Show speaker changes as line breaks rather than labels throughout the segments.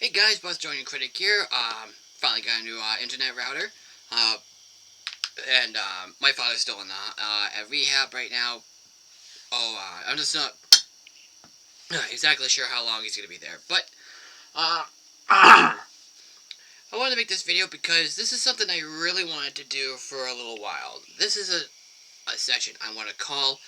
Hey guys, Bostonian Critic here. Finally got a new internet router. Uh, and my father's still in at rehab right now. I'm just not exactly sure how long he's gonna be there. But I wanted to make this video because this is something I really wanted to do for a little while. This is a session I want to call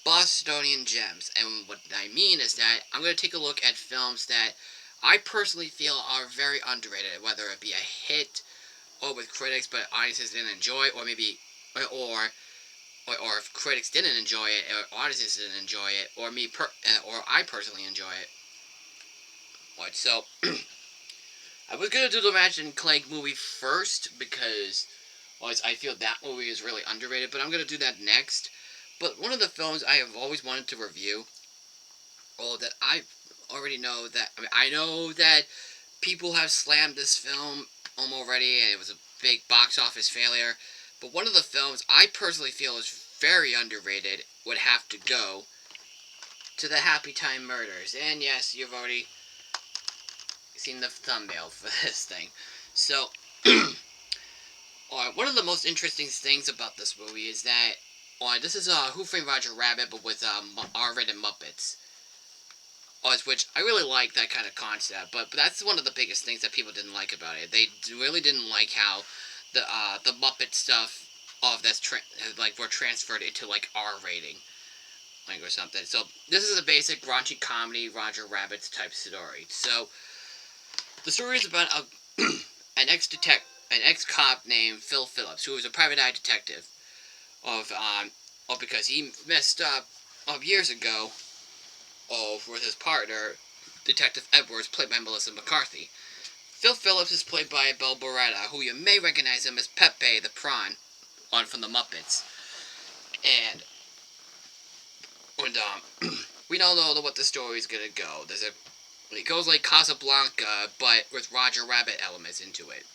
Bostonian Gems. And what I mean is that I'm going to take a look at films that I personally feel are very underrated, whether it be a hit or with critics, but audiences didn't enjoy, or maybe, or if critics didn't enjoy it, or audiences didn't enjoy it, or I personally enjoy it. Right, so I was gonna do the Ratchet and Clank movie first because I feel that movie is really underrated, but I'm gonna do that next. But one of the films I have always wanted to review, or that I already know that I know that people have slammed this film already, and it was a big box office failure. But one of the films I personally feel is very underrated would have to go to the HappyTime Murders. And yes, you've already seen the thumbnail for this thing. So, one of the most interesting things about this movie is that this is Who Framed Roger Rabbit, but with R-rated Muppets. Which I really like that kind of concept, but that's one of the biggest things that people didn't like about it. They really didn't like how the Muppet stuff were transferred into like R rating, or something. So this is a basic raunchy comedy Roger Rabbit type story. So the story is about an ex cop named Phil Phillips, who was a private eye detective because he messed up years ago with his partner, Detective Edwards, played by Melissa McCarthy. Phil Phillips is played by Bill Beretta, who you may recognize him as Pepe the Prawn from the Muppets. And we don't know what the story is gonna go. It goes like Casablanca, but with Roger Rabbit elements into it.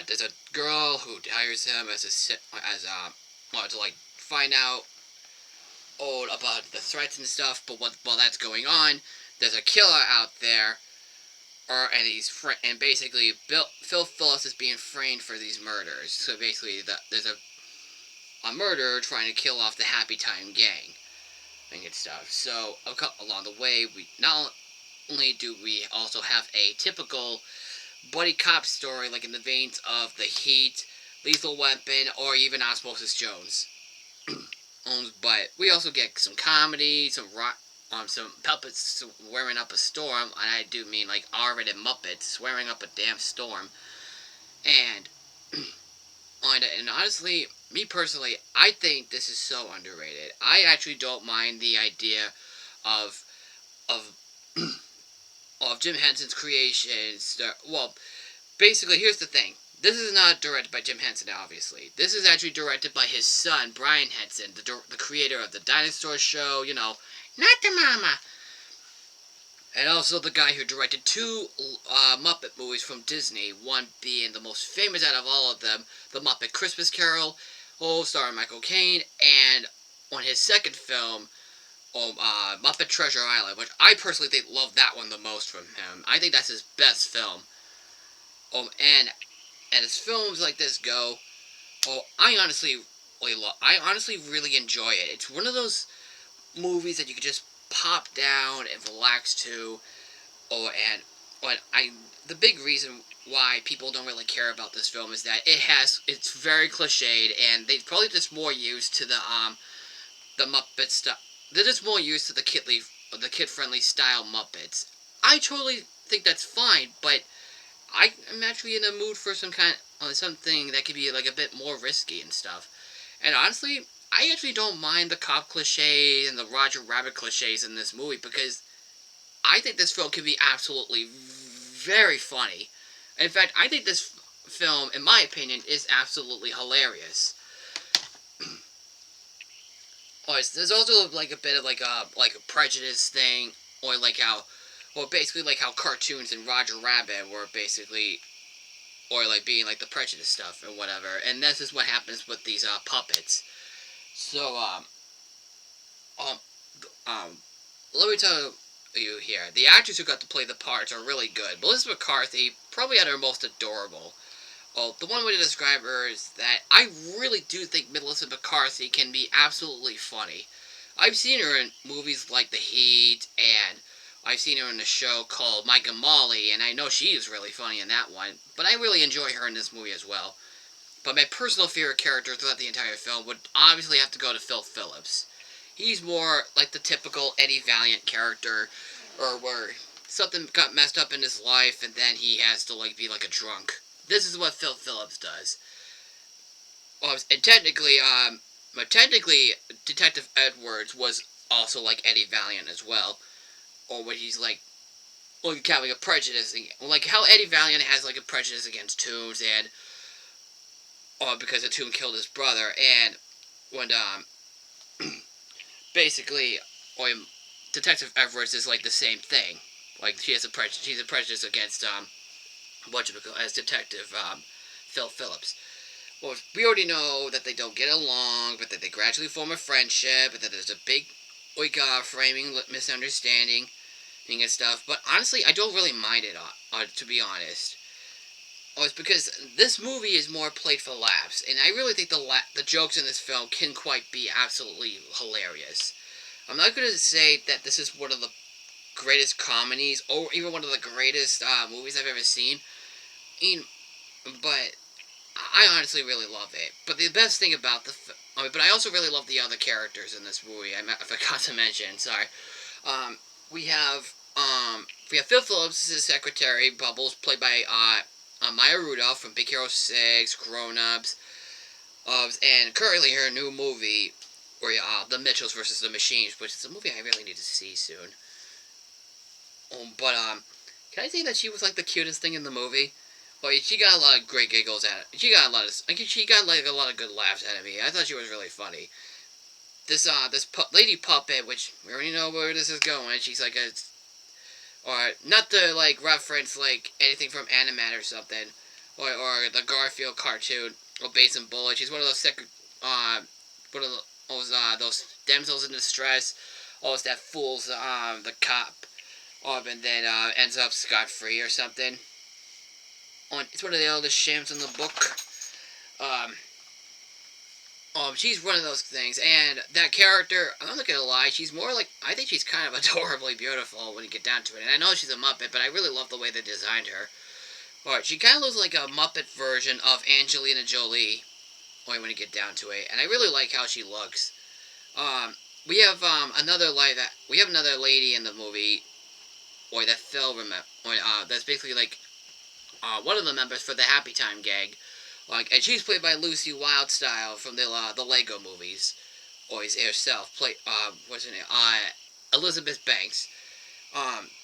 There's a girl who hires him to like find out about the threats and stuff. But while that's going on, there's a killer out there, and basically Phil Phillips is being framed for these murders. So basically, there's a murderer trying to kill off the Happy Time gang and stuff. So along the way, we not only do we also have a typical buddy cop story, like in the veins of The Heat, Lethal Weapon, or even Osmosis Jones. But we also get some comedy, some puppets swearing up a storm, and I do mean like R-rated Muppets swearing up a damn storm. And and honestly, me personally, I think this is so underrated. I actually don't mind the idea of of of Jim Henson's creations. Well, basically, here's the thing. This is not directed by Jim Henson, obviously. This is actually directed by his son, Brian Henson, the creator of the Dinosaur Show, not the mama. And also the guy who directed two Muppet movies from Disney, one being the most famous out of all of them, The Muppet Christmas Carol, starring Michael Caine, and on his second film, Muppet Treasure Island, which I personally love that one the most from him. I think that's his best film. And as films like this go, I honestly really enjoy it. It's one of those movies that you could just pop down and relax to. The big reason why people don't really care about this film is that it's very cliched, and they probably just more used to the Muppet stuff. They're just more used to the kid friendly style Muppets. I totally think that's fine, but I'm actually in the mood for something that could be like a bit more risky and stuff. And honestly, I actually don't mind the cop cliches and the Roger Rabbit cliches in this movie because I think this film can be absolutely very funny. In fact, I think this film, in my opinion, is absolutely hilarious. There's also like a bit of like a prejudice thing, or like how, or basically like how cartoons and Roger Rabbit were basically, or like being like the prejudice stuff or whatever. And this is what happens with these puppets. So um, let me tell you. you here. The actors who got to play the parts are really good. Melissa McCarthy, probably at her most adorable. Oh, the one way to describe her is that I really do think Melissa McCarthy can be absolutely funny. I've seen her in movies like The Heat, and I've seen her in a show called Mike and Molly, and I know she is really funny in that one. But I really enjoy her in this movie as well. But my personal favorite character throughout the entire film would obviously have to go to Phil Phillips. He's more like the typical Eddie Valiant character, or where something got messed up in his life, and then he has to be like a drunk. This is what Phil Phillips does. Well, and technically, Detective Edwards was also like Eddie Valiant as well, or when he's having a prejudice, like how Eddie Valiant has like a prejudice against Toombs, and because the Tomb killed his brother, and when basically, Detective Edwards is like the same thing. Like she's a prejudice against as Detective Phil Phillips. Well, we already know that they don't get along, but that they gradually form a friendship, and that there's a big framing misunderstanding and stuff. But honestly, I don't really mind it, to be honest. It's because this movie is more played for laughs, and I really think the jokes in this film can quite be absolutely hilarious. I'm not going to say that this is one of the greatest comedies, or even one of the greatest movies I've ever seen, but I honestly really love it. But the best thing about but I also really love the other characters in this movie. I forgot to mention. Sorry. We have Phil Phillips' his secretary Bubbles, played by Maya Rudolph from Big Hero 6, Grown Ups, and currently her new movie, where The Mitchells versus the Machines, which is a movie I really need to see soon. But can I say that she was like the cutest thing in the movie? Well, she got a lot of great giggles at it. She got a lot of good laughs out of me. I thought she was really funny. This lady puppet, which we already know where this is going. She's like or not to reference anything from Animat or something, or the Garfield cartoon or Basin Bullet. She's one of those those damsels in distress, always that fools the cop, and then ends up scot-free or something. It's one of the oldest shams in the book. She's one of those things, and that character, I'm not gonna lie, she's more I think she's kind of adorably beautiful when you get down to it, and I know she's a Muppet, but I really love the way they designed her. Alright, she kind of looks like a Muppet version of Angelina Jolie, when you get down to it, and I really like how she looks. We have another lady in the movie, that Phil that's basically one of the members for the HappyTime gang, and she's played by Lucy Wildstyle from the Lego movies, or herself, what's her name, Elizabeth Banks.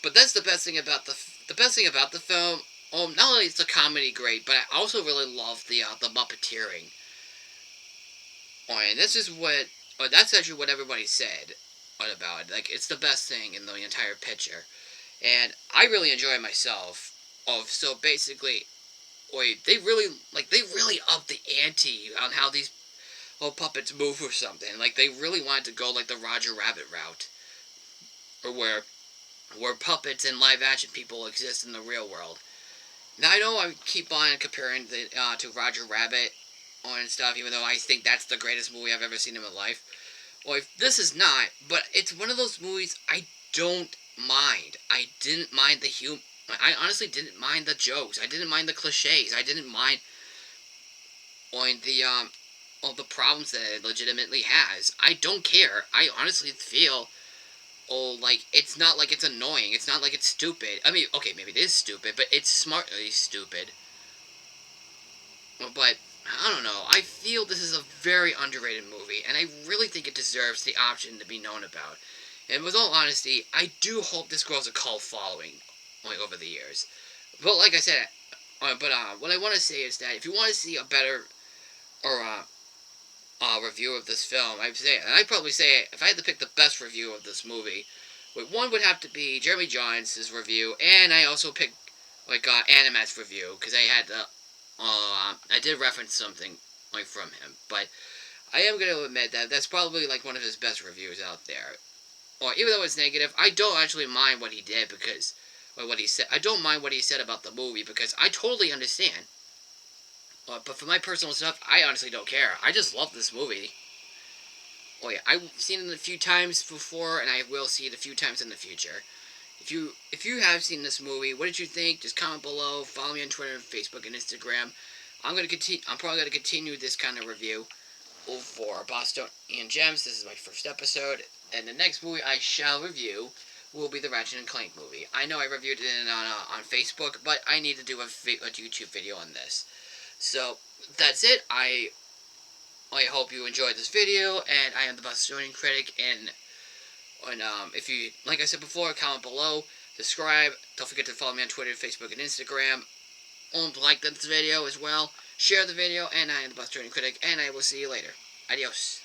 But that's the best thing about the film. Not only is the comedy great, but I also really love the Muppeteering. And this is that's actually what everybody said about it. It's the best thing in the entire picture, and I really enjoy it myself. So basically, they really upped the ante on how these puppets move or something. They really wanted to go the Roger Rabbit route, or where puppets and live action people exist in the real world. Now I know I keep on comparing to Roger Rabbit and stuff, even though I think that's the greatest movie I've ever seen in my life. This is not, but it's one of those movies I don't mind. I didn't mind the humor. I honestly didn't mind the jokes. I didn't mind the cliches. I didn't mind the problems that it legitimately has. I don't care. I honestly feel it's not it's annoying. It's not it's stupid. I mean, okay, maybe it is stupid, but it's smartly stupid. But I don't know. I feel this is a very underrated movie, and I really think it deserves the option to be known about. And with all honesty, I do hope this grows a cult following over the years. But like I said, what I want to say is that if you want to see a better review of this film, I'd probably say if I had to pick the best review of this movie, one would have to be Jeremy Johns' review, and I also picked Animat's review because I did reference something from him, but I am going to admit that that's probably one of his best reviews out there. or even though it's negative, I don't actually mind what he did because, or what he said. I don't mind what he said about the movie because I totally understand. But for my personal stuff, I honestly don't care. I just love this movie. Oh yeah, I've seen it a few times before, and I will see it a few times in the future. If you have seen this movie, what did you think? Just comment below. Follow me on Twitter, Facebook, and Instagram. I'm probably gonna continue this kind of review for Bostonian Gems. This is my first episode, and the next movie I shall review will be the Ratchet and Clank movie. I know I reviewed it on Facebook, but I need to do a YouTube video on this. So that's it. I hope you enjoyed this video, and I am the Bostonian Critic, and if you, like I said before, comment below, subscribe, don't forget to follow me on Twitter, Facebook, and Instagram, like this video as well, share the video, and I am the Bostonian Critic, and I will see you later. Adios.